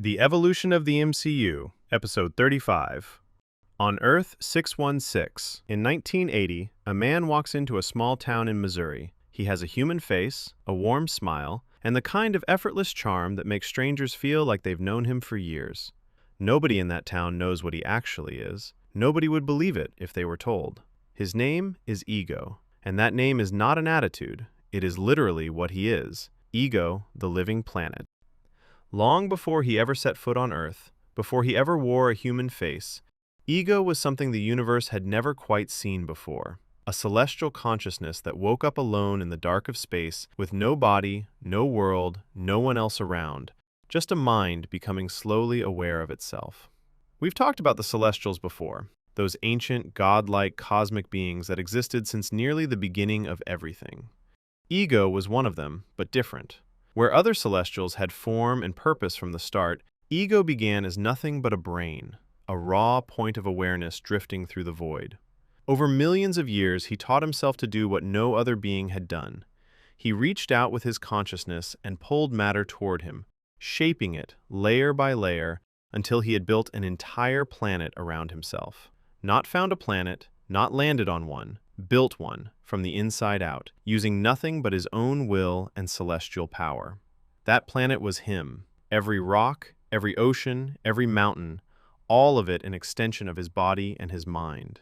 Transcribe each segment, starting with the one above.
The Evolution of the MCU, Episode 35. On Earth 616, in 1980, a man walks into a small town in Missouri. He has a human face, a warm smile, and the kind of effortless charm that makes strangers feel like they've known him for years. Nobody in that town knows what he actually is. Nobody would believe it if they were told. His name is Ego, and that name is not an attitude. It is literally what he is, Ego, the living planet. Long before he ever set foot on Earth, before he ever wore a human face, Ego was something the universe had never quite seen before. A celestial consciousness that woke up alone in the dark of space, with no body, no world, no one else around, just a mind becoming slowly aware of itself. We've talked about the Celestials before, those ancient, godlike cosmic beings that existed since nearly the beginning of everything. Ego was one of them, but different. Where other Celestials had form and purpose from the start, Ego began as nothing but a brain, a raw point of awareness drifting through the void. Over millions of years, he taught himself to do what no other being had done. He reached out with his consciousness and pulled matter toward him, shaping it layer by layer until he had built an entire planet around himself. Not found a planet, not landed on one, built one from the inside out, using nothing but his own will and celestial power. That planet was him. Every rock, every ocean, every mountain, all of it an extension of his body and his mind.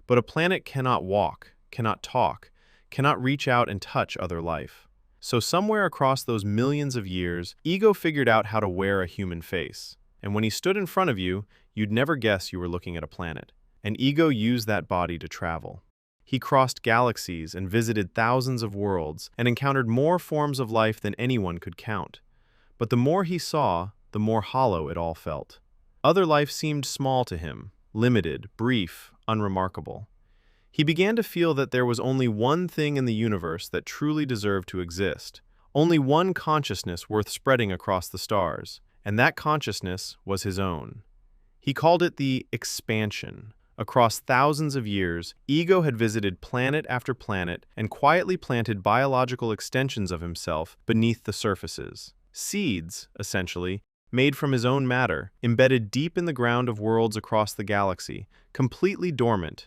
But a planet cannot walk, cannot talk, cannot reach out and touch other life. So somewhere across those millions of years, Ego figured out how to wear a human face. And when he stood in front of you, you'd never guess you were looking at a planet. And Ego used that body to travel. He crossed galaxies and visited thousands of worlds and encountered more forms of life than anyone could count. But the more he saw, the more hollow it all felt. Other life seemed small to him, limited, brief, unremarkable. He began to feel that there was only one thing in the universe that truly deserved to exist, only one consciousness worth spreading across the stars, and that consciousness was his own. He called it the expansion. Across thousands of years, Ego had visited planet after planet and quietly planted biological extensions of himself beneath the surfaces. Seeds, essentially, made from his own matter, embedded deep in the ground of worlds across the galaxy, completely dormant,